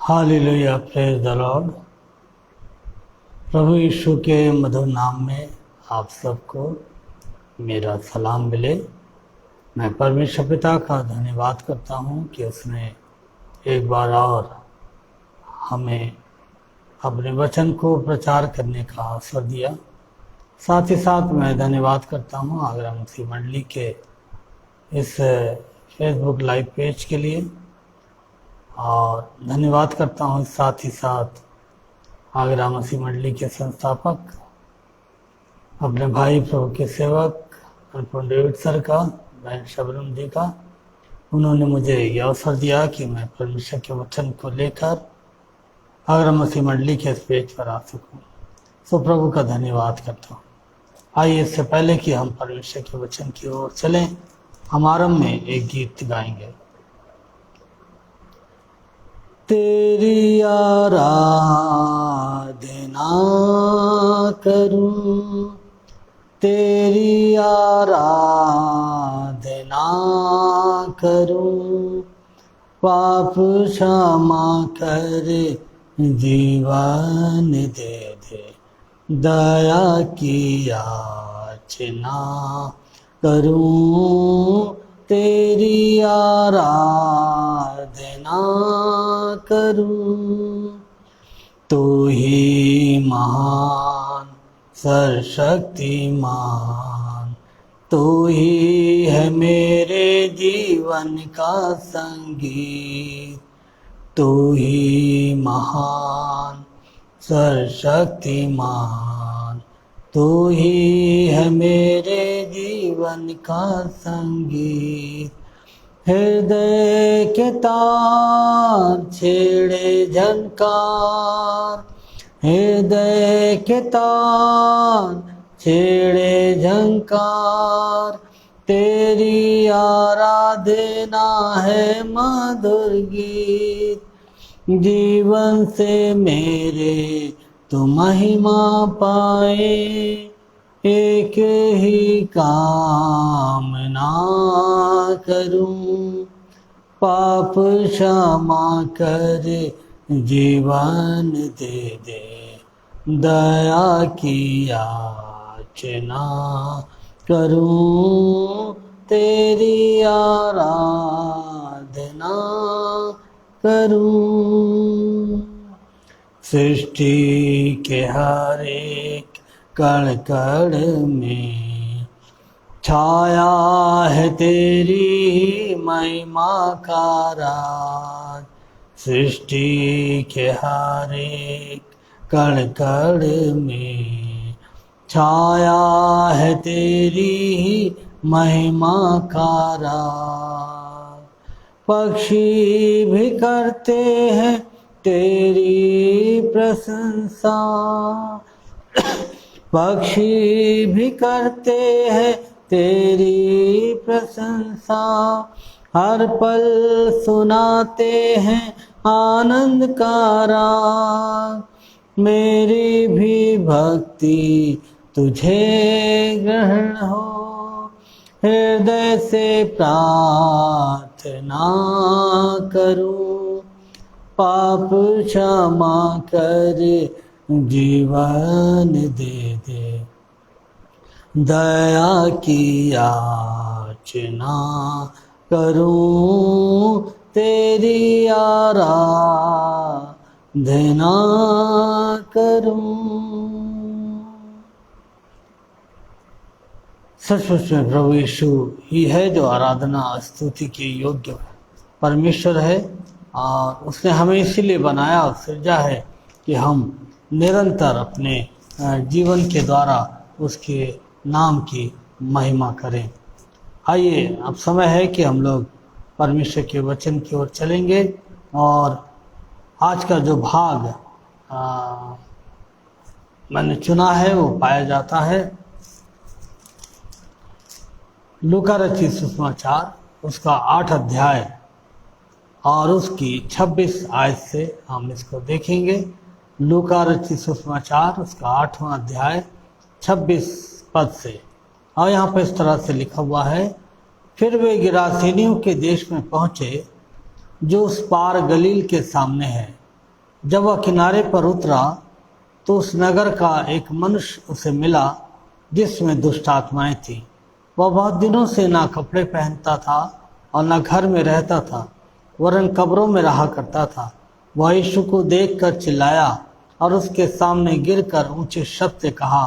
Hallelujah, praise the Lord. प्रभु यीशु के मधुर नाम में आप सबको मेरा सलाम मिले। मैं परमेश्वर पिता का धन्यवाद करता हूँ कि उसने एक बार और हमें अपने वचन को प्रचार करने का अवसर दिया। साथ ही साथ मैं धन्यवाद करता हूँ आगरा मसीह मंडली के इस फेसबुक लाइव पेज के लिए, और धन्यवाद करता हूँ साथ ही साथ आगरा मसीह मंडली के संस्थापक अपने भाई प्रभु के सेवक अर्पण डेविड सर का, बहन शबनम जी का। उन्होंने मुझे यह अवसर दिया कि मैं परमेश्वर के वचन को लेकर आगरा मसीह मंडली के इस पेज पर आ सकूँ। सो प्रभु का धन्यवाद करता हूँ। आइए, इससे पहले कि हम परमेश्वर के वचन की ओर चलें, हम आरंभ में एक गीत गाएंगे। तेरी आराधना करूं, तेरी आराधना करूं, पाप क्षमा कर जीवन दे दे, दया की याचना करूं, तेरी आराधना करूं। तू ही महान सर्वशक्तिमान, तू ही है मेरे जीवन का संगीत, तू ही महान सर्वशक्तिमान, तू ही है मेरे जीवन का संगीत। हृदय के तार छेड़े झनकार, हृदय के तार छेड़े झंकार, तेरी आराधना है मधुर गीत। जीवन से मेरे तो महिमा पाए, एक ही कामना करूं, पाप क्षमा कर जीवन दे दे, दया की याचना करूं, तेरी आराधना करूं। सृष्टि के हर एक कण कण में छाया है तेरी महिमा का राज, सृष्टि के हर एक कण कण में छाया है तेरी महिमा का राज। पक्षी भी करते हैं तेरी प्रशंसा, पक्षी भी करते हैं तेरी प्रशंसा, हर पल सुनाते हैं आनंद का राग। मेरी भी भक्ति तुझे ग्रहण हो, हृदय से प्रार्थना करूं, पाप क्षमा कर जीवन दे दे, दया की याचना करूं, तेरी आराधना करूं। सचमुच में प्रभु यीशु ही है जो आराधना स्तुति के योग्य परमेश्वर है, और उसने हमें इसीलिए बनाया और सृजा है कि हम निरंतर अपने जीवन के द्वारा उसके नाम की महिमा करें। आइए, अब समय है कि हम लोग परमेश्वर के वचन की ओर चलेंगे, और आज का जो भाग मैंने चुना है वो पाया जाता है लूका रचित सुसमाचार, उसका 8 अध्याय और उसकी 26 आयत से हम इसको देखेंगे। लूका रचित सुसमाचार उसका 8वां अध्याय 26 पद से, और यहाँ पर इस तरह से लिखा हुआ है, फिर वे गिरासेनियों के देश में पहुँचे जो उस पार गलील के सामने है, जब वह किनारे पर उतरा तो उस नगर का एक मनुष्य उसे मिला जिसमें दुष्ट आत्माएं थी। वह बहुत दिनों से ना कपड़े पहनता था और न घर में रहता था, वरन कब्रों में रहा करता था। वह यीशु को देखकर चिल्लाया और उसके सामने गिरकर ऊंचे शब्द से कहा,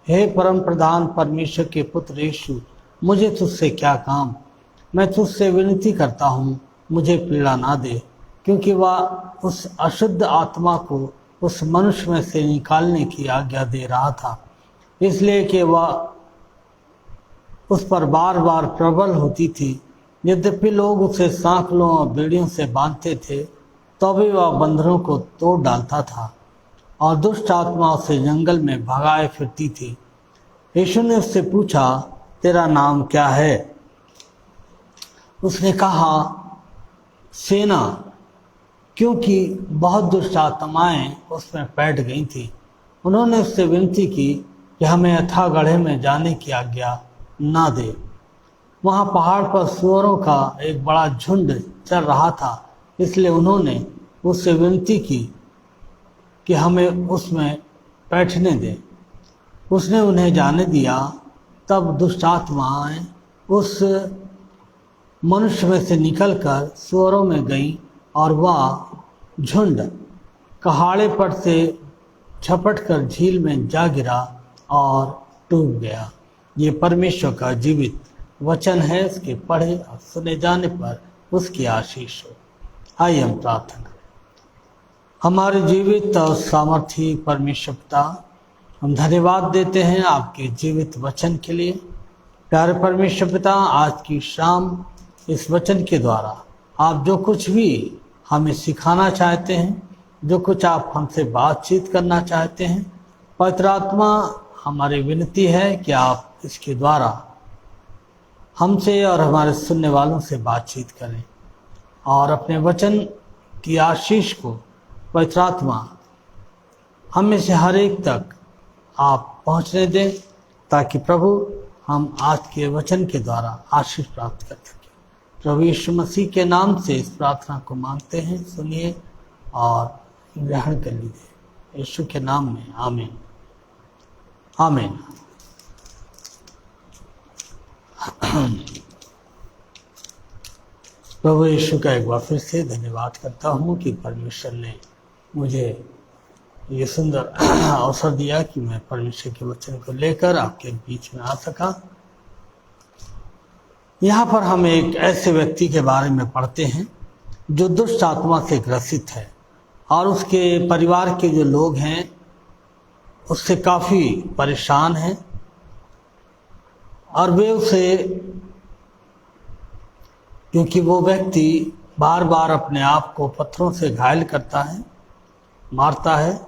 हे परम प्रधान परमेश्वर के पुत्र यीशु, मुझे तुझसे क्या काम? मैं तुझसे विनती करता हूँ, मुझे पीड़ा ना दे। क्योंकि वह उस अशुद्ध आत्मा को उस मनुष्य में से निकालने की आज्ञा दे रहा था, इसलिए कि वह उस पर बार बार प्रबल होती थी। यद्यपि लोग उसे सांकलों और बेड़ियों से बांधते थे, तो भी वह बंधनों को तोड़ डालता था और दुष्ट आत्मा उसे जंगल में भगाए फिरती थी। यीशु ने उससे पूछा, तेरा नाम क्या है? उसने कहा, सेना, क्योंकि बहुत दुष्ट आत्माएं उसमें बैठ गई थी। उन्होंने उससे विनती की कि हमें अथाह गड्ढे में जाने की आज्ञा ना दे। वहाँ पहाड़ पर सूअरों का एक बड़ा झुंड चल रहा था, इसलिए उन्होंने उससे विनती की कि हमें उसमें बैठने दे। उसने उन्हें जाने दिया। तब दुष्ट आत्माएं उस मनुष्य में से निकलकर सूअरों में गई और वह झुंड कहाड़े पर से झपटकर झील में जा गिरा और डूब गया। ये परमेश्वर का जीवित वचन है। इसके पढ़े और सुने जाने पर उसकी आशीष हो। आइए हम प्रार्थना करें। हमारे जीवित और सामर्थी परमेश्वर पिता, हम धन्यवाद देते हैं आपके जीवित वचन के लिए। प्यारे परमेश्वर पिता, आज की शाम इस वचन के द्वारा आप जो कुछ भी हमें सिखाना चाहते हैं, जो कुछ आप हमसे बातचीत करना चाहते हैं, पवित्र आत्मा, हमारी विनती है कि आप इसके द्वारा हमसे और हमारे सुनने वालों से बातचीत करें और अपने वचन की आशीष को पवित्र आत्मा हम में से हर एक तक आप पहुंचने दें, ताकि प्रभु हम आज के वचन के द्वारा आशीष प्राप्त कर सकें। प्रभु यीशु मसीह के नाम से इस प्रार्थना को मांगते हैं, सुनिए और ग्रहण कर लीजिए। यीशु के नाम में आमीन, आमीन। प्रभु यीशु का एक बार फिर से धन्यवाद करता हूँ कि परमेश्वर ने मुझे ये सुंदर अवसर दिया कि मैं परमेश्वर के वचन को लेकर आपके बीच में आ सका। यहाँ पर हम एक ऐसे व्यक्ति के बारे में पढ़ते हैं जो दुष्ट आत्मा से ग्रसित है और उसके परिवार के जो लोग हैं उससे काफ़ी परेशान हैं और वे उसे, क्योंकि वो व्यक्ति बार बार अपने आप को पत्थरों से घायल करता है, मारता है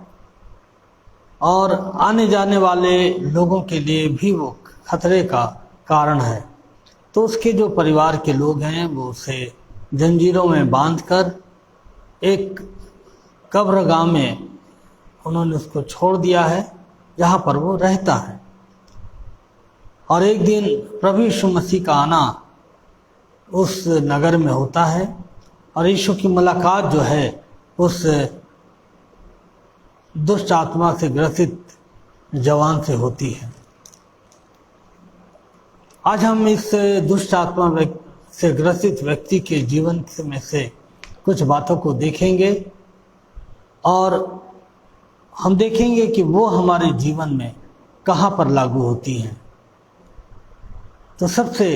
और आने जाने वाले लोगों के लिए भी वो खतरे का कारण है। तो उसके जो परिवार के लोग हैं वो उसे जंजीरों में बांधकर एक कब्रगाह में उन्होंने उसको छोड़ दिया है, जहाँ पर वो रहता है। और एक दिन प्रभु यीशु मसीह का आना उस नगर में होता है और यीशु की मुलाकात जो है उस दुष्ट आत्मा से ग्रसित जवान से होती है। आज हम इस दुष्ट आत्मा से ग्रसित व्यक्ति के जीवन में से कुछ बातों को देखेंगे और हम देखेंगे कि वो हमारे जीवन में कहाँ पर लागू होती हैं। तो सबसे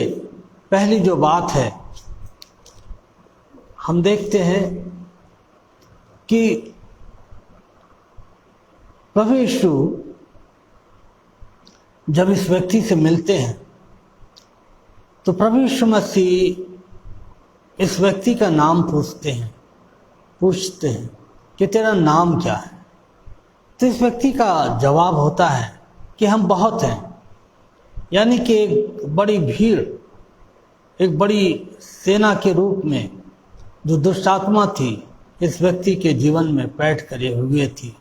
पहली जो बात है, हम देखते हैं कि प्रभु यीशु जब इस व्यक्ति से मिलते हैं तो प्रभु यीशु मसीह इस व्यक्ति का नाम पूछते हैं कि तेरा नाम क्या है। तो इस व्यक्ति का जवाब होता है कि हम बहुत हैं, यानी कि एक बड़ी भीड़, एक बड़ी सेना के रूप में जो दुष्ट आत्मा थी इस व्यक्ति के जीवन में पैठ करे हुए थी।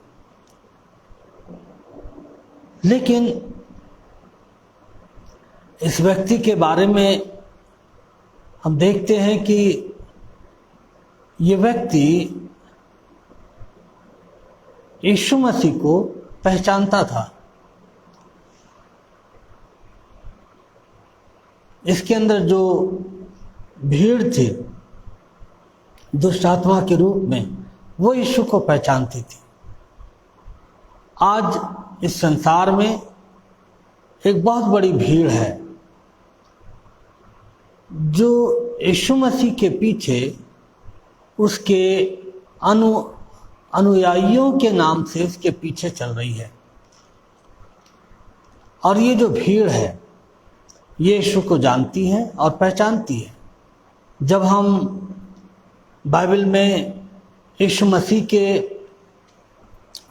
लेकिन इस व्यक्ति के बारे में हम देखते हैं कि ये व्यक्ति यीशु मसीह को पहचानता था। इसके अंदर जो भीड़ थी दुष्ट आत्मा के रूप में, वो यीशु को पहचानती थी। आज इस संसार में एक बहुत बड़ी भीड़ है जो यीशु मसीह के पीछे उसके अनुयायियों के नाम से उसके पीछे चल रही है। और ये जो भीड़ है ये यीशु को जानती है और पहचानती है। जब हम बाइबल में यीशु मसीह के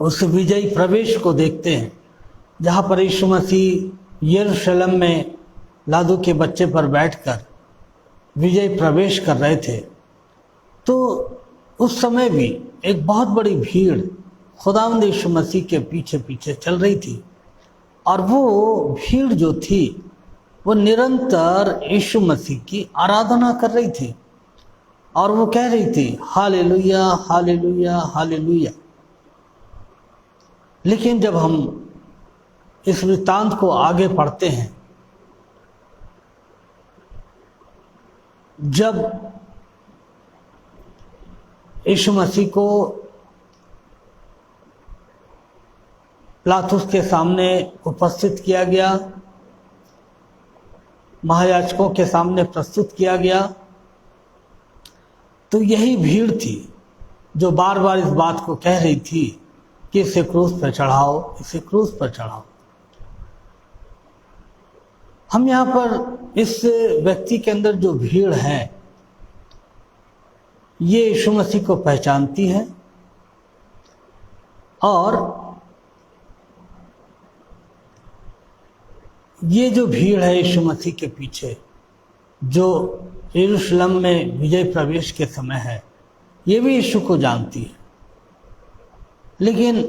उस विजयी प्रवेश को देखते हैं, जहाँ पर यीशु मसीह यरूशलेम में लादू के बच्चे पर बैठकर विजयी प्रवेश कर रहे थे, तो उस समय भी एक बहुत बड़ी भीड़ खुदावंद यीशु मसीह के पीछे पीछे चल रही थी। और वो भीड़ जो थी वो निरंतर यीशु मसीह की आराधना कर रही थी और वो कह रही थी हालेलुया हालेलुया हालेलुया। लेकिन जब हम इस वृत्तांत को आगे पढ़ते हैं, जब यीशु मसीह को पिलातुस के सामने उपस्थित किया गया, महायाजकों के सामने प्रस्तुत किया गया, तो यही भीड़ थी जो बार बार इस बात को कह रही थी कि इसे क्रूस पर चढ़ाओ, इसे क्रूस पर चढ़ाओ। हम यहाँ पर इस व्यक्ति के अंदर जो भीड़ है ये यीशु मसीह को पहचानती है और ये जो भीड़ है यीशु मसीह के पीछे जो यरूशलेम में विजय प्रवेश के समय है, ये भी यीशु को जानती है। लेकिन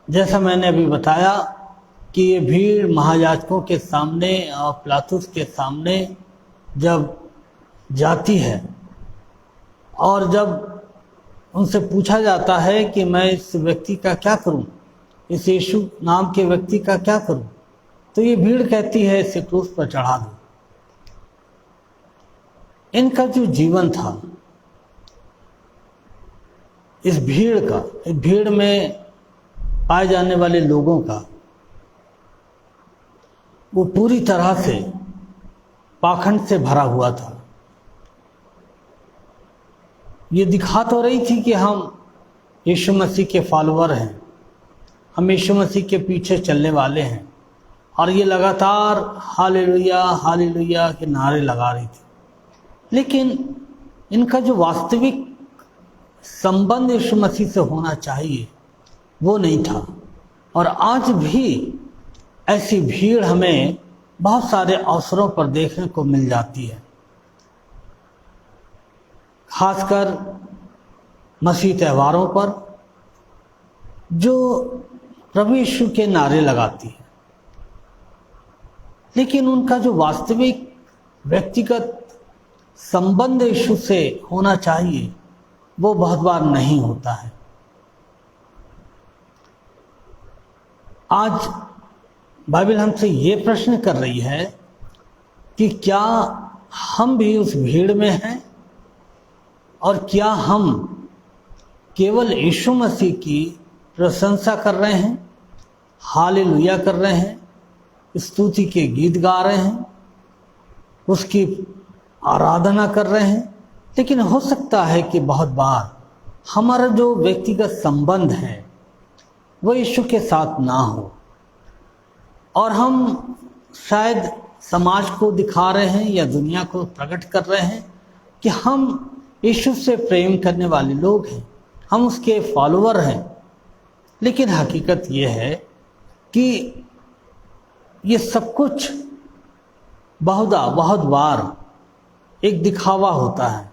जैसा मैंने अभी बताया कि ये भीड़ महायाजकों के सामने और पिलातुस के सामने जब जाती है और जब उनसे पूछा जाता है कि मैं इस व्यक्ति का क्या करूं, इस यीशु नाम के व्यक्ति का क्या करूं, तो ये भीड़ कहती है इसे क्रूस पर चढ़ा दो। इनका जो जीवन था इस भीड़ में पाए जाने वाले लोगों का, वो पूरी तरह से पाखंड से भरा हुआ था। ये दिखा तो रही थी कि हम यीशु मसीह के फॉलोअर हैं, हम यीशु मसीह के पीछे चलने वाले हैं, और ये लगातार हालेलुया हालेलुया के नारे लगा रही थी। लेकिन इनका जो वास्तविक संबंध यीशु मसीह से होना चाहिए वो नहीं था। और आज भी ऐसी भीड़ हमें बहुत सारे अवसरों पर देखने को मिल जाती है, खासकर मसीह त्यौहारों पर, जो प्रभु यीशु के नारे लगाती है। लेकिन उनका जो वास्तविक व्यक्तिगत संबंध यीशु से होना चाहिए वो बहुत बार नहीं होता है। आज बाइबल हमसे ये प्रश्न कर रही है कि क्या हम भी उस भीड़ में हैं और क्या हम केवल यीशु मसीह की प्रशंसा कर रहे हैं, हालेलुया कर रहे हैं, स्तुति के गीत गा रहे हैं, उसकी आराधना कर रहे हैं। लेकिन हो सकता है कि बहुत बार हमारा जो व्यक्तिगत संबंध है वो यीशु के साथ ना हो और हम शायद समाज को दिखा रहे हैं या दुनिया को प्रकट कर रहे हैं कि हम यीशु से प्रेम करने वाले लोग हैं, हम उसके फॉलोअर हैं। लेकिन हकीकत ये है कि ये सब कुछ बहुत बार एक दिखावा होता है।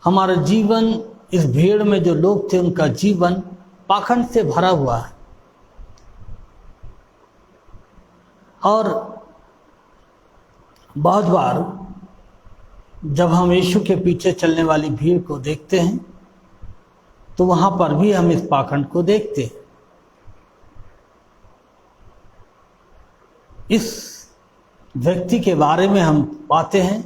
हमारा जीवन, इस भीड़ में जो लोग थे उनका जीवन पाखंड से भरा हुआ है। और बहुत बार जब हम यीशु के पीछे चलने वाली भीड़ को देखते हैं तो वहां पर भी हम इस पाखंड को देखते हैं। इस व्यक्ति के बारे में हम पाते हैं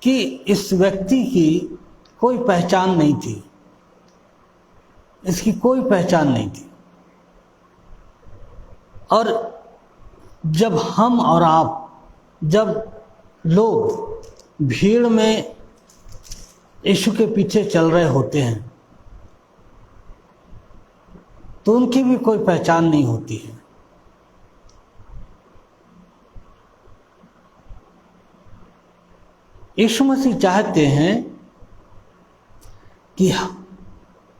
कि इस व्यक्ति की कोई पहचान नहीं थी, इसकी कोई पहचान नहीं थी। और जब हम और आप, जब लोग भीड़ में यीशु के पीछे चल रहे होते हैं तो उनकी भी कोई पहचान नहीं होती है। यीशु मसीह चाहते हैं कि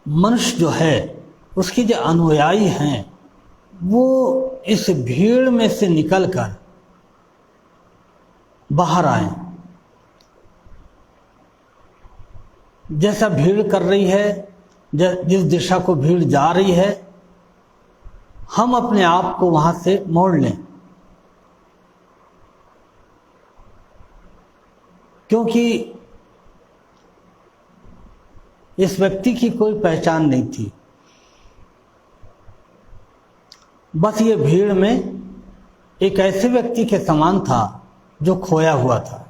मनुष्य जो है, उसके जो अनुयायी हैं, वो इस भीड़ में से निकलकर बाहर आए। जैसा भीड़ कर रही है, जिस दिशा को भीड़ जा रही है, हम अपने आप को वहां से मोड़ लें, क्योंकि इस व्यक्ति की कोई पहचान नहीं थी। बस ये भीड़ में एक ऐसे व्यक्ति के समान था जो खोया हुआ था,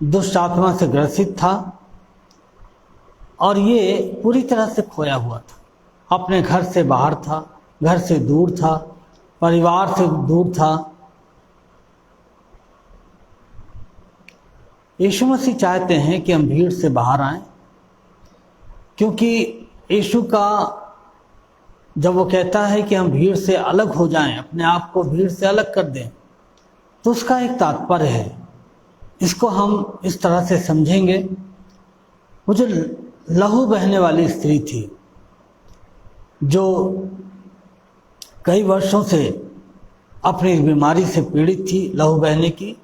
दुष्ट आत्मा से ग्रसित था और ये पूरी तरह से खोया हुआ था। अपने घर से बाहर था, घर से दूर था, परिवार से दूर था। यीशु मसीह चाहते हैं कि हम भीड़ से बाहर आएं, क्योंकि यीशु का जब वो कहता है कि हम भीड़ से अलग हो जाएं, अपने आप को भीड़ से अलग कर दें, तो उसका एक तात्पर्य है। इसको हम इस तरह से समझेंगे। वो जो लहू बहने वाली स्त्री थी, जो कई वर्षों से अपनी बीमारी से पीड़ित थी, लहू बहने की,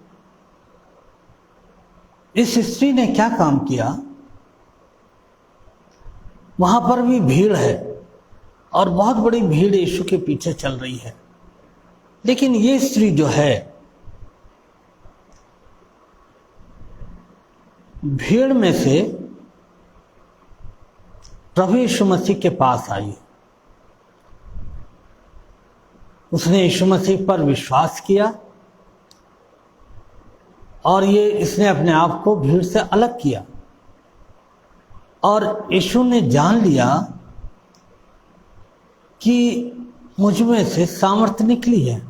इस स्त्री ने क्या काम किया? वहां पर भी भीड़ है और बहुत बड़ी भीड़ यीशु के पीछे चल रही है, लेकिन ये स्त्री जो है, भीड़ में से प्रभु यीशु मसीह के पास आई। उसने यीशु मसीह पर विश्वास किया और इसने अपने आप को भीड़ से अलग किया। और यीशु ने जान लिया कि मुझ में से सामर्थ्य निकली है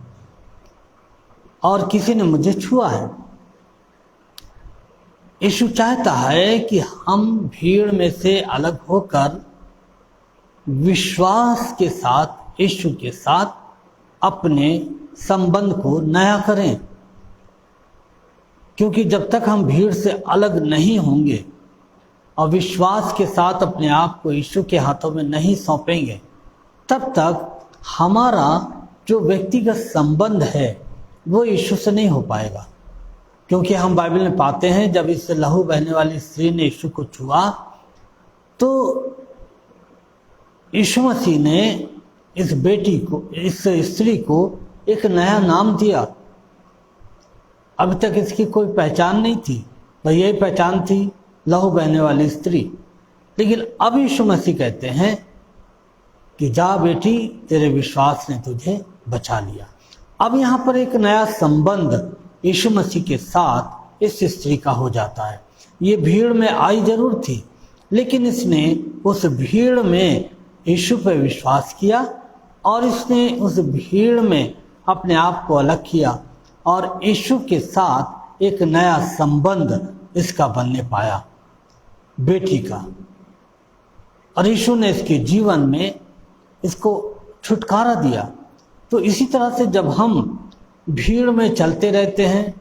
और किसी ने मुझे छुआ है। यीशु चाहता है कि हम भीड़ में से अलग होकर विश्वास के साथ, यीशु के साथ अपने संबंध को नया करें, क्योंकि जब तक हम भीड़ से अलग नहीं होंगे और विश्वास के साथ अपने आप को यीशु के हाथों में नहीं सौंपेंगे, तब तक हमारा जो व्यक्तिगत संबंध है वो यीशु से नहीं हो पाएगा। क्योंकि हम बाइबल में पाते हैं, जब इस लहू बहने वाली स्त्री ने यीशु को छुआ तो यीशु मसीह ने इस बेटी को, इस स्त्री को एक नया नाम दिया। अभी तक इसकी कोई पहचान नहीं थी, भाई यही पहचान थी, लहू बहने वाली स्त्री। लेकिन अब यीशु मसीह कहते हैं कि जा बेटी, तेरे विश्वास ने तुझे बचा लिया। अब यहाँ पर एक नया संबंध यीशु मसीह के साथ इस स्त्री का हो जाता है। ये भीड़ में आई जरूर थी, लेकिन इसने उस भीड़ में यीशु पर विश्वास किया और इसने उस भीड़ में अपने आप को अलग किया और यीशु के साथ एक नया संबंध इसका बनने पाया, बेटी का। और यीशु ने इसके जीवन में इसको छुटकारा दिया। तो इसी तरह से जब हम भीड़ में चलते रहते हैं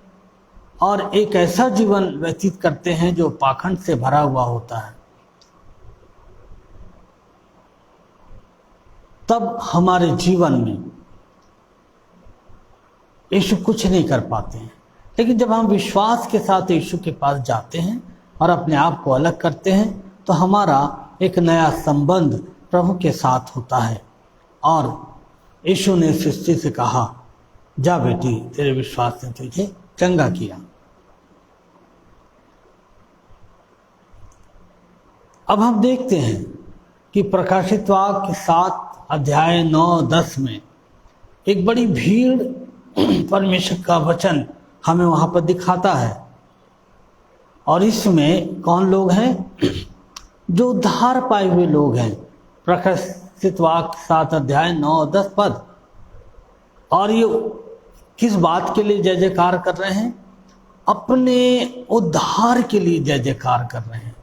और एक ऐसा जीवन व्यतीत करते हैं जो पाखंड से भरा हुआ होता है, तब हमारे जीवन में यीशु कुछ नहीं कर पाते हैं। लेकिन जब हम विश्वास के साथ यीशु के पास जाते हैं और अपने आप को अलग करते हैं, तो हमारा एक नया संबंध प्रभु के साथ होता है। और यीशु ने स्त्री से कहा, जा बेटी, तेरे विश्वास ने तुझे चंगा किया। अब हम देखते हैं कि प्रकाशित वाक्य 7 अध्याय 9-10 में एक बड़ी भीड़ परमेश्वर का वचन हमें वहाँ पर दिखाता है। और इसमें कौन लोग हैं? जो उद्धार पाए हुए लोग हैं। प्रकाशित वाक्य 7 अध्याय 9-10 पद। और ये किस बात के लिए जय जयकार कर रहे हैं? अपने उद्धार के लिए जय जयकार कर रहे हैं।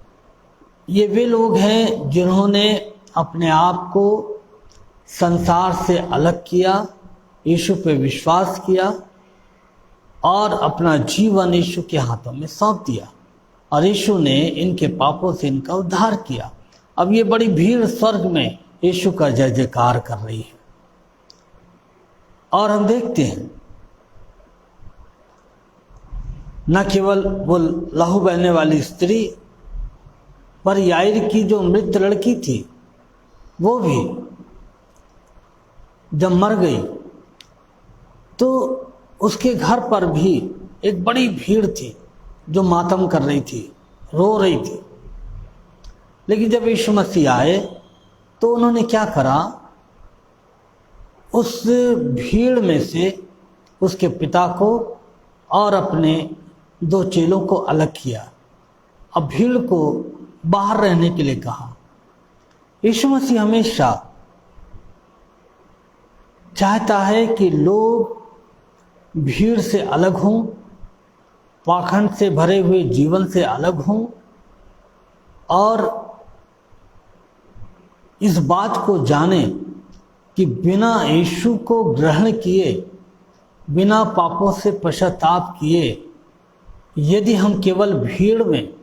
ये वे लोग हैं जिन्होंने अपने आप को संसार से अलग किया, यीशु पे विश्वास किया और अपना जीवन यीशु के हाथों में सौंप दिया, और यीशु ने इनके पापों से इनका उद्धार किया। अब ये बड़ी भीड़ स्वर्ग में यीशु का जय जयकार कर रही है। और हम देखते हैं न केवल वो लहू बहने वाली स्त्री, पर याईर की जो मृत लड़की थी वो भी जब मर गई तो उसके घर पर भी एक बड़ी भीड़ थी जो मातम कर रही थी, रो रही थी। लेकिन जब यीशु मसीह आए तो उन्होंने क्या करा? उस भीड़ में से उसके पिता को और अपने 2 चेलों को अलग किया। अब भीड़ को बाहर रहने के लिए कहा। यीशु मसीह हमेशा चाहता है कि लोग भीड़ से अलग हों, पाखंड से भरे हुए जीवन से अलग हों और इस बात को जाने कि बिना यीशु को ग्रहण किए, बिना पापों से पश्चाताप किए, यदि हम केवल भीड़ में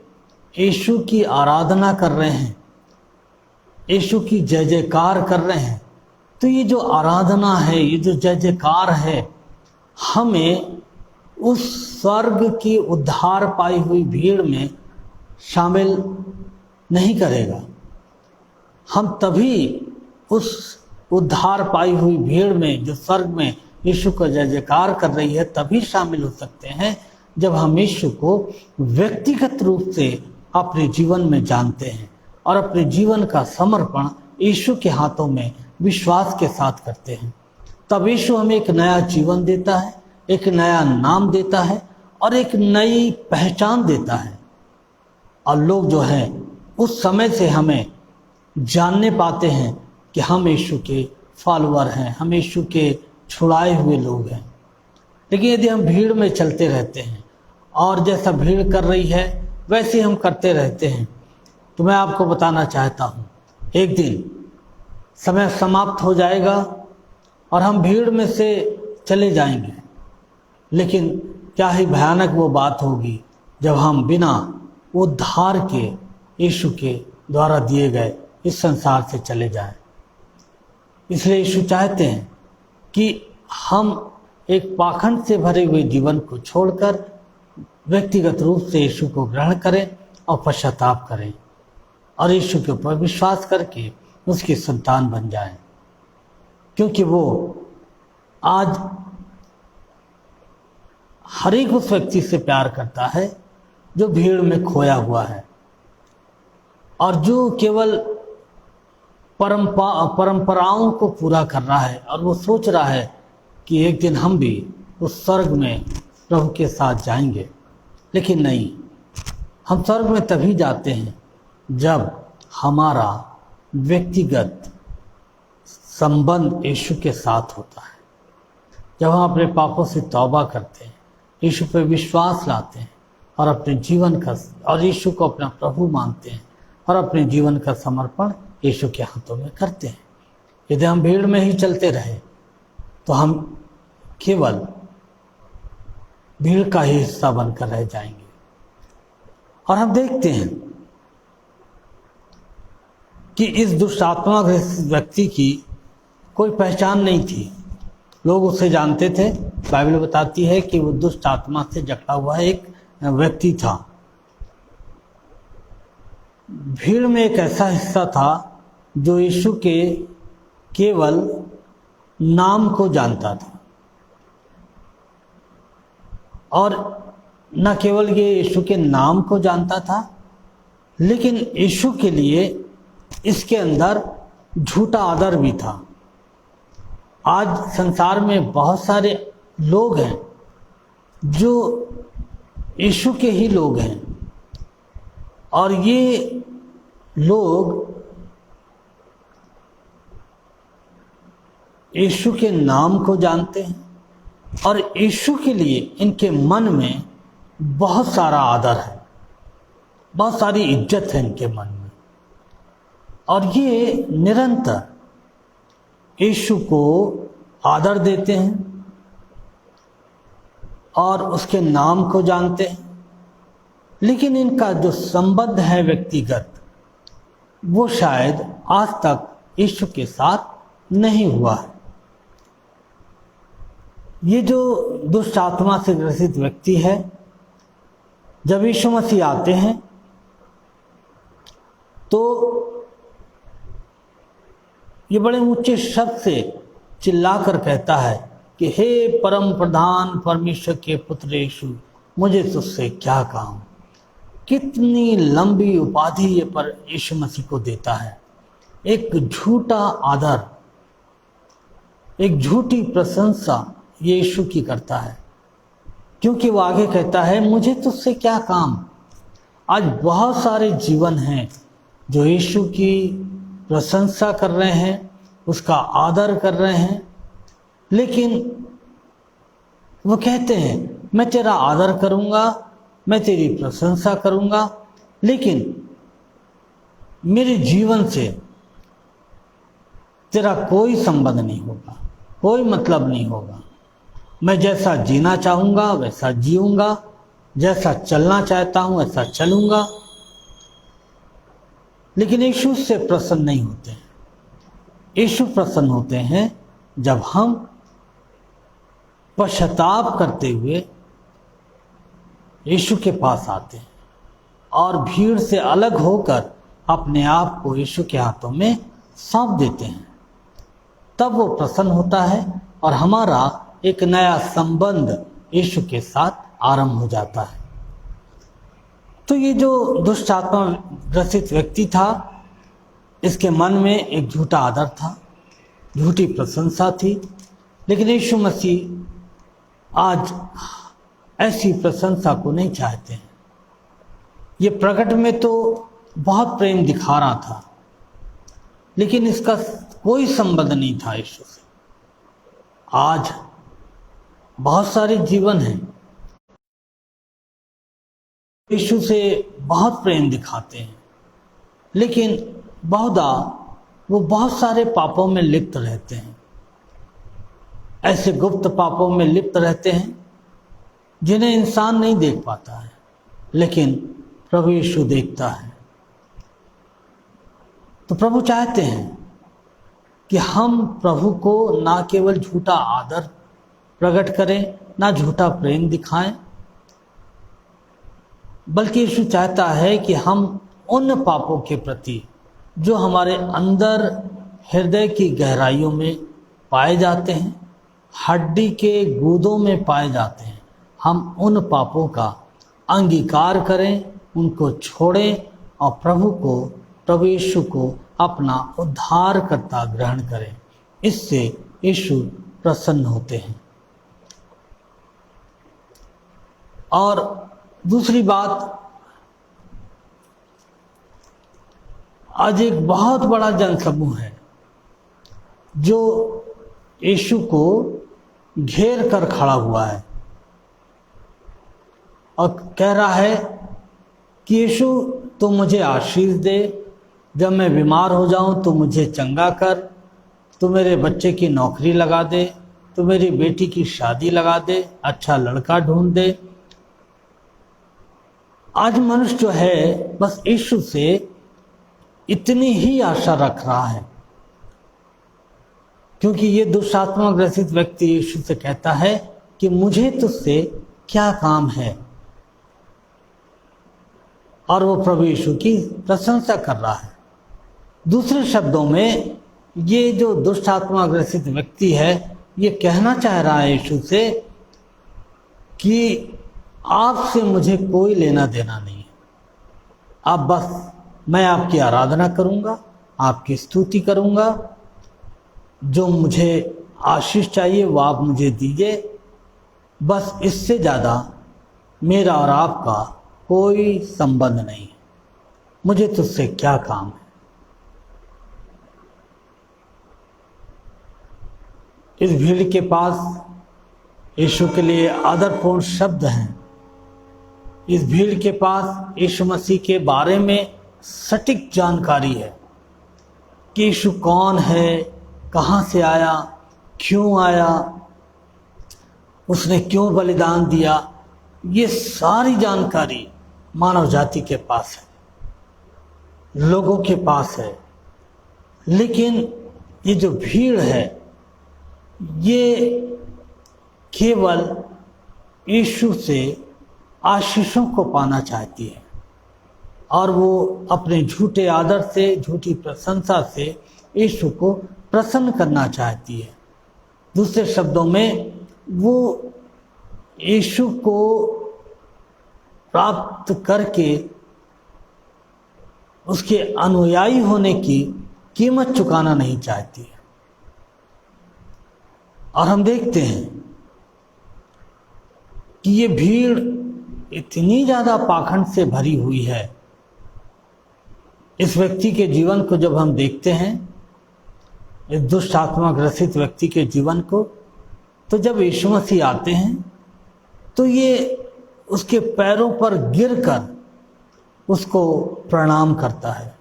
यीशु की आराधना कर रहे हैं, यीशु की जय जयकार कर रहे हैं, तो ये जो आराधना है, ये जो जय जयकार है, हमें उस स्वर्ग की उद्धार पाई हुई भीड़ में शामिल नहीं करेगा। हम तभी उस उद्धार पाई हुई भीड़ में जो स्वर्ग में यीशु का जय जयकार कर रही है तभी शामिल हो सकते हैं जब हम यीशु को व्यक्तिगत रूप से अपने जीवन में जानते हैं और अपने जीवन का समर्पण यीशु के हाथों में विश्वास के साथ करते हैं। तब यीशु हमें एक नया जीवन देता है, एक नया नाम देता है और एक नई पहचान देता है। और लोग जो हैं उस समय से हमें जानने पाते हैं कि हम यीशु के फॉलोअर हैं, हम यीशु के छुड़ाए हुए लोग हैं। लेकिन यदि हम भीड़ में चलते रहते हैं और जैसा भीड़ कर रही है वैसे हम करते रहते हैं, तो मैं आपको बताना चाहता हूँ, एक दिन समय समाप्त हो जाएगा और हम भीड़ में से चले जाएंगे। लेकिन क्या ही भयानक वो बात होगी जब हम बिना उद्धार के यीशु के द्वारा दिए गए इस संसार से चले जाएं। इसलिए यीशु चाहते हैं कि हम एक पाखंड से भरे हुए जीवन को छोड़कर व्यक्तिगत रूप से यीशु को ग्रहण करें और पश्चाताप करें और यीशु के ऊपर विश्वास करके उसकी संतान बन जाएं, क्योंकि वो आज हर एक उस व्यक्ति से प्यार करता है जो भीड़ में खोया हुआ है और जो केवल परंपराओं को पूरा कर रहा है और वो सोच रहा है कि एक दिन हम भी उस स्वर्ग में प्रभु के साथ जाएंगे। लेकिन नहीं, हम स्वर्ग में तभी जाते हैं जब हमारा व्यक्तिगत संबंध यीशु के साथ होता है, जब हम अपने पापों से तौबा करते हैं, यीशु पर विश्वास लाते हैं और अपने जीवन का और यीशु को अपना प्रभु मानते हैं और अपने जीवन का समर्पण यीशु के हाथों में करते हैं। यदि हम भीड़ में ही चलते रहे तो हम केवल भीड़ का ही हिस्सा बनकर रह जाएंगे। और हम देखते हैं कि इस दुष्ट आत्मा व्यक्ति की कोई पहचान नहीं थी। लोग उसे जानते थे। बाइबल बताती है कि वो दुष्ट आत्मा से जकड़ा हुआ एक व्यक्ति था। भीड़ में एक ऐसा हिस्सा था जो यीशु के केवल नाम को जानता था, और न केवल ये यीशु के नाम को जानता था लेकिन यीशु के लिए इसके अंदर झूठा आदर भी था। आज संसार में बहुत सारे लोग हैं जो यीशु के ही लोग हैं, और ये लोग यीशु के नाम को जानते हैं और यीशु के लिए इनके मन में बहुत सारा आदर है, बहुत सारी इज्जत है इनके मन में, और ये निरंतर यीशु को आदर देते हैं और उसके नाम को जानते हैं। लेकिन इनका जो संबंध है व्यक्तिगत, वो शायद आज तक यीशु के साथ नहीं हुआ है। ये जो दुष्ट आत्मा से ग्रसित व्यक्ति है, जब यीशु मसीह आते हैं तो ये बड़े ऊंचे शब्द से चिल्लाकर कहता है कि हे परम प्रधान परमेश्वर के पुत्र यीशु, मुझे तुझसे क्या काम। कितनी लंबी उपाधि ये पर यीशु मसीह को देता है। एक झूठा आदर, एक झूठी प्रशंसा ये यीशु की करता है, क्योंकि वो आगे कहता है मुझे तुझसे क्या काम। आज बहुत सारे जीवन हैं जो यीशु की प्रशंसा कर रहे हैं, उसका आदर कर रहे हैं, लेकिन वो कहते हैं मैं तेरा आदर करूंगा, मैं तेरी प्रशंसा करूंगा, लेकिन मेरे जीवन से तेरा कोई संबंध नहीं होगा, कोई मतलब नहीं होगा। मैं जैसा जीना चाहूँगा वैसा जीऊँगा, जैसा चलना चाहता हूँ वैसा चलूँगा। लेकिन यीशु से प्रसन्न नहीं होते हैं। यीशु प्रसन्न होते हैं जब हम पश्चाताप करते हुए यीशु के पास आते हैं और भीड़ से अलग होकर अपने आप को यीशु के हाथों में सौंप देते हैं। तब वो प्रसन्न होता है और हमारा एक नया संबंध यीशु के साथ आरंभ हो जाता है। तो ये जो दुष्ट आत्मा ग्रसित व्यक्ति था, इसके मन में एक झूठा आदर था, झूठी प्रशंसा थी। लेकिन यीशु मसीह आज ऐसी प्रशंसा को नहीं चाहते हैं। ये प्रकट में तो बहुत प्रेम दिखा रहा था, लेकिन इसका कोई संबंध नहीं था यीशु से। आज बहुत सारे जीवन हैं यीशु से बहुत प्रेम दिखाते हैं, लेकिन बहुधा वो बहुत सारे पापों में लिप्त रहते हैं। ऐसे गुप्त पापों में लिप्त रहते हैं जिन्हें इंसान नहीं देख पाता है, लेकिन प्रभु यीशु देखता है। तो प्रभु चाहते हैं कि हम प्रभु को ना केवल झूठा आदर प्रकट करें, ना झूठा प्रेम दिखाएं, बल्कि यीशु चाहता है कि हम उन पापों के प्रति जो हमारे अंदर हृदय की गहराइयों में पाए जाते हैं, हड्डी के गूदों में पाए जाते हैं, हम उन पापों का अंगीकार करें, उनको छोड़ें और प्रभु यीशु को अपना उद्धारकर्ता ग्रहण करें। इससे यीशु प्रसन्न होते हैं। और दूसरी बात, आज एक बहुत बड़ा जनसमूह है जो यीशु को घेर कर खड़ा हुआ है और कह रहा है कि यीशु तो मुझे आशीष दे, जब मैं बीमार हो जाऊं तो मुझे चंगा कर, तो मेरे बच्चे की नौकरी लगा दे, तो मेरी बेटी की शादी लगा दे, अच्छा लड़का ढूंढ दे। आज मनुष्य जो है बस यीशु से इतनी ही आशा रख रहा है, क्योंकि ये दुष्ट आत्मा ग्रसित व्यक्ति यीशु से कहता है कि मुझे तुझसे क्या काम है, और वो प्रभु यीशु की प्रशंसा कर रहा है। दूसरे शब्दों में ये जो दुष्ट आत्मा ग्रसित व्यक्ति है, ये कहना चाह रहा है यीशु से कि आपसे मुझे कोई लेना देना नहीं है, अब बस मैं आपकी आराधना करूँगा, आपकी स्तुति करूँगा। जो मुझे आशीष चाहिए वो आप मुझे दीजिए। बस इससे ज़्यादा मेरा और आपका कोई संबंध नहीं है। मुझे तुझसे क्या काम है। इस भीड़ के पास यीशु के लिए आदरपूर्ण शब्द हैं। इस भीड़ के पास यीशु मसीह के बारे में सटीक जानकारी है कि यीशु कौन है, कहाँ से आया, क्यों आया, उसने क्यों बलिदान दिया। ये सारी जानकारी मानव जाति के पास है, लोगों के पास है। लेकिन ये जो भीड़ है ये केवल यीशु से आशीषों को पाना चाहती है और वो अपने झूठे आदर से, झूठी प्रशंसा से यीशु को प्रसन्न करना चाहती है। दूसरे शब्दों में वो यीशु को प्राप्त करके उसके अनुयायी होने की कीमत चुकाना नहीं चाहती है। और हम देखते हैं कि ये भीड़ इतनी ज़्यादा पाखंड से भरी हुई है। इस व्यक्ति के जीवन को जब हम देखते हैं, इस दुष्ट आत्मा ग्रसित व्यक्ति के जीवन को, तो जब यीशु मसीह आते हैं तो ये उसके पैरों पर गिरकर उसको प्रणाम करता है।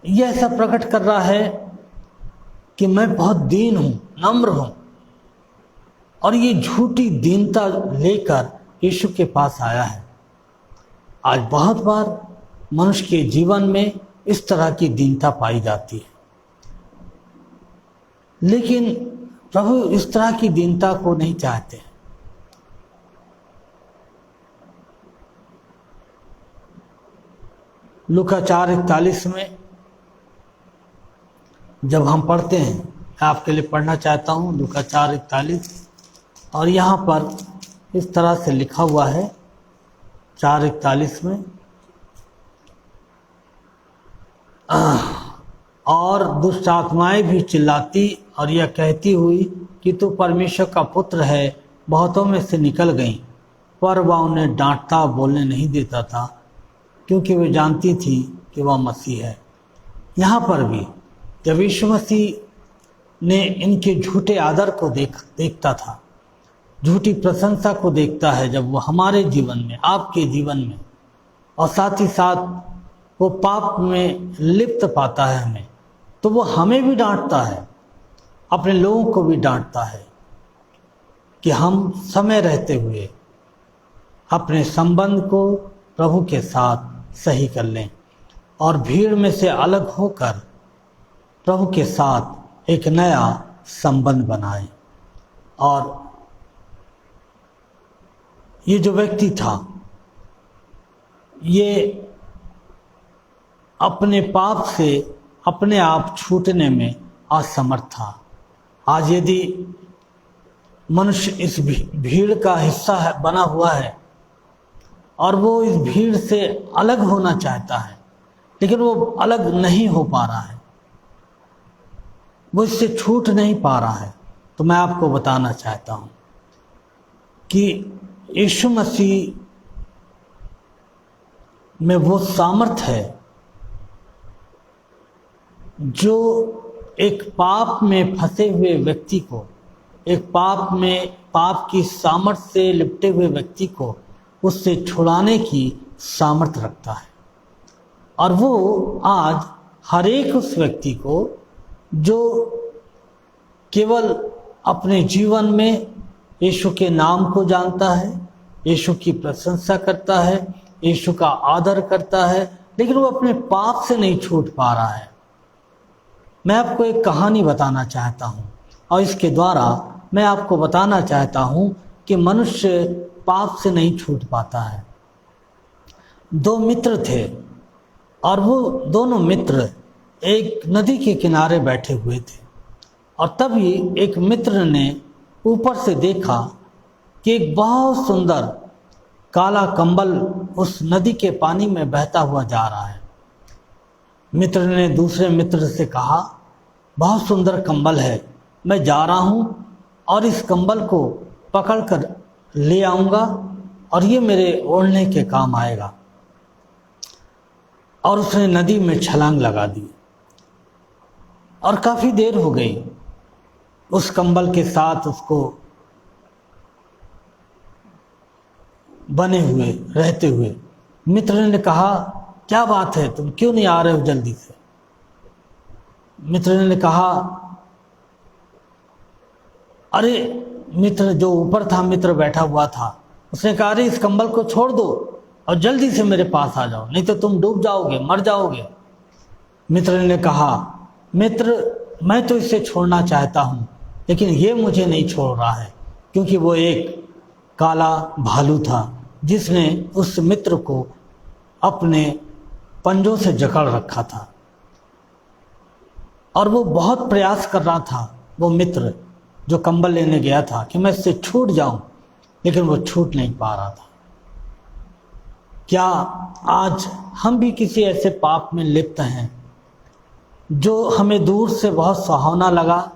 यह ऐसा प्रकट कर रहा है कि मैं बहुत दीन हूं, नम्र हूं। और ये झूठी दीनता लेकर यीशु के पास आया है। आज बहुत बार मनुष्य के जीवन में इस तरह की दीनता पाई जाती है, लेकिन प्रभु इस तरह की दीनता को नहीं चाहते। लूका 4:41 में जब हम पढ़ते हैं, मैं आपके लिए पढ़ना चाहता हूँ लूका 4:41, और यहाँ पर इस तरह से लिखा हुआ है 4:41 में, और दुष्ट आत्माएं भी चिल्लाती और यह कहती हुई कि तू परमेश्वर का पुत्र है, बहुतों में से निकल गईं। पर वह उन्हें डांटता, बोलने नहीं देता था, क्योंकि वे जानती थी कि वह मसीह है। यहाँ पर भी जब यीशु मसीह ने इनके झूठे आदर को देखता था, झूठी प्रशंसा को देखता है, जब वो हमारे जीवन में, आपके जीवन में, और साथ ही साथ वो पाप में लिप्त पाता है हमें, तो वो हमें भी डांटता है, अपने लोगों को भी डांटता है कि हम समय रहते हुए अपने संबंध को प्रभु के साथ सही कर लें और भीड़ में से अलग होकर प्रभु के साथ एक नया संबंध बनाएं। और ये जो व्यक्ति था, ये अपने पाप से अपने आप छूटने में असमर्थ था। आज यदि मनुष्य इस भीड़ का हिस्सा बना हुआ है और वो इस भीड़ से अलग होना चाहता है, लेकिन वो अलग नहीं हो पा रहा है, वो इससे छूट नहीं पा रहा है, तो मैं आपको बताना चाहता हूँ कि यीशु मसीह में वो सामर्थ है जो एक पाप में फंसे हुए व्यक्ति को, एक पाप की सामर्थ से लिपटे हुए व्यक्ति को उससे छुड़ाने की सामर्थ रखता है। और वो आज हर एक उस व्यक्ति को जो केवल अपने जीवन में यीशु के नाम को जानता है, यीशु की प्रशंसा करता है, यीशु का आदर करता है, लेकिन वो अपने पाप से नहीं छूट पा रहा है। मैं आपको एक कहानी बताना चाहता हूँ और इसके द्वारा मैं आपको बताना चाहता हूँ कि मनुष्य पाप से नहीं छूट पाता है। दो मित्र थे और वो दोनों मित्र एक नदी के किनारे बैठे हुए थे, और तभी एक मित्र ने ऊपर से देखा कि एक बहुत सुंदर काला कंबल उस नदी के पानी में बहता हुआ जा रहा है। मित्र ने दूसरे मित्र से कहा, बहुत सुंदर कंबल है, मैं जा रहा हूँ और इस कंबल को पकड़कर ले आऊँगा और ये मेरे ओढ़ने के काम आएगा। और उसने नदी में छलांग लगा दी और काफ़ी देर हो गई उस कंबल के साथ उसको बने हुए रहते हुए। मित्र ने कहा, क्या बात है, तुम क्यों नहीं आ रहे हो जल्दी से? मित्र ने कहा, अरे मित्र जो ऊपर था, मित्र बैठा हुआ था, उसने कहा, अरे इस कंबल को छोड़ दो और जल्दी से मेरे पास आ जाओ, नहीं तो तुम डूब जाओगे, मर जाओगे। मित्र ने कहा, मित्र मैं तो इसे छोड़ना चाहता हूँ, लेकिन ये मुझे नहीं छोड़ रहा है, क्योंकि वो एक काला भालू था जिसने उस मित्र को अपने पंजों से जकड़ रखा था और वो बहुत प्रयास कर रहा था, वो मित्र जो कंबल लेने गया था, कि मैं इससे छूट जाऊं, लेकिन वो छूट नहीं पा रहा था। क्या आज हम भी किसी ऐसे पाप में लिप्त हैं जो हमें दूर से बहुत सुहावना लगा,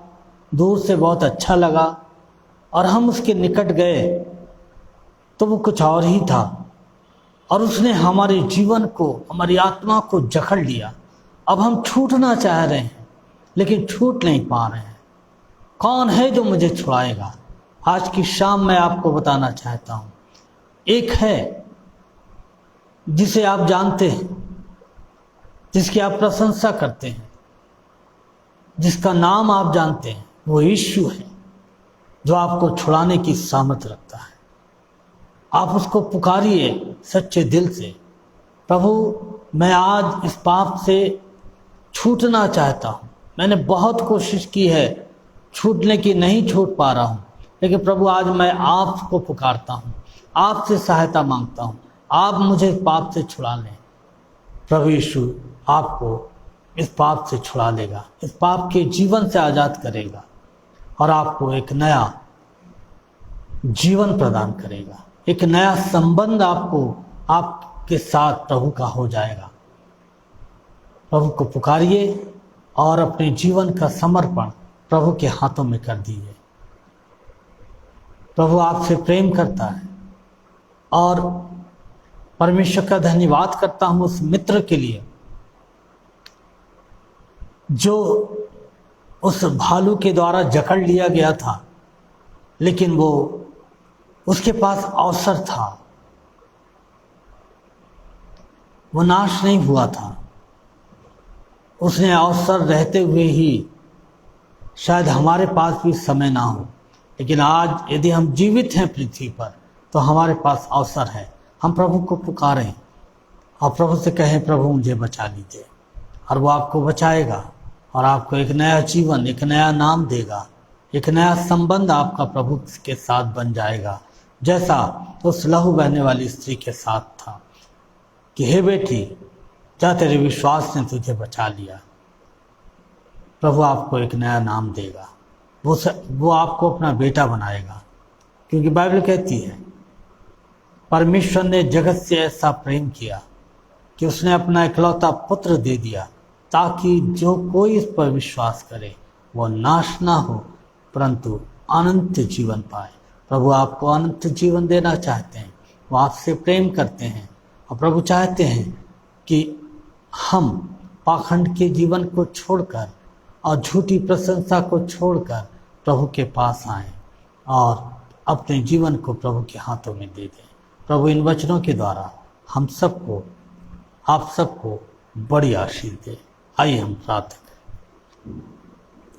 दूर से बहुत अच्छा लगा और हम उसके निकट गए तो वो कुछ और ही था और उसने हमारे जीवन को, हमारी आत्मा को जकड़ लिया। अब हम छूटना चाह रहे हैं लेकिन छूट नहीं पा रहे हैं। कौन है जो मुझे छुड़ाएगा? आज की शाम मैं आपको बताना चाहता हूँ, एक है जिसे आप जानते हैं, जिसकी आप प्रशंसा करते हैं, जिसका नाम आप जानते हैं, वो यीशु है जो आपको छुड़ाने की सामर्थ रखता है। आप उसको पुकारिए सच्चे दिल से, प्रभु मैं आज इस पाप से छूटना चाहता हूँ, मैंने बहुत कोशिश की है छूटने की, नहीं छूट पा रहा हूँ, लेकिन प्रभु आज मैं आपको पुकारता हूँ, आपसे सहायता मांगता हूँ, आप मुझे इस पाप से छुड़ा लें। प्रभु यीशु आपको इस पाप से छुड़ा लेगा, इस पाप के जीवन से आज़ाद करेगा और आपको एक नया जीवन प्रदान करेगा, एक नया संबंध आपके साथ प्रभु का हो जाएगा। प्रभु को पुकारिए और अपने जीवन का समर्पण प्रभु के हाथों में कर दीजिए। प्रभु आपसे प्रेम करता है और परमेश्वर का धन्यवाद करता हूँ उस मित्र के लिए जो उस भालू के द्वारा जकड़ लिया गया था, लेकिन वो उसके पास अवसर था, वो नाश नहीं हुआ था। उसने अवसर रहते हुए ही, शायद हमारे पास भी समय ना हो, लेकिन आज यदि हम जीवित हैं पृथ्वी पर तो हमारे पास अवसर है। हम प्रभु को पुकारें और प्रभु से कहें, प्रभु मुझे बचा लीजिए, और वो आपको बचाएगा और आपको एक नया जीवन, एक नया नाम देगा, एक नया संबंध आपका प्रभु के साथ बन जाएगा, जैसा उस लहू बहने वाली स्त्री के साथ था कि हे बेटी, जा तेरे विश्वास ने तुझे बचा लिया। प्रभु आपको एक नया नाम देगा, वो आपको अपना बेटा बनाएगा, क्योंकि बाइबल कहती है परमेश्वर ने जगत से ऐसा प्रेम किया कि उसने अपना इकलौता पुत्र दे दिया, ताकि जो कोई इस पर विश्वास करे वो नाश ना हो परंतु अनंत जीवन पाए। प्रभु आपको अनंत जीवन देना चाहते हैं, वो आपसे प्रेम करते हैं और प्रभु चाहते हैं कि हम पाखंड के जीवन को छोड़कर और झूठी प्रशंसा को छोड़कर प्रभु के पास आएं और अपने जीवन को प्रभु के हाथों में दे दें। प्रभु इन वचनों के द्वारा हम सबको, आप सबको बड़ी आशीष दे। आइए हम प्रार्थना करें।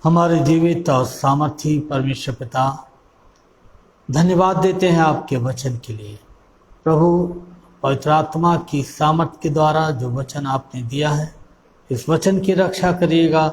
हमारे जीवित और सामर्थी परमेश्वर पिता, धन्यवाद देते हैं आपके वचन के लिए। प्रभु पवित्र आत्मा की सामर्थ के द्वारा जो वचन आपने दिया है, इस वचन की रक्षा करिएगा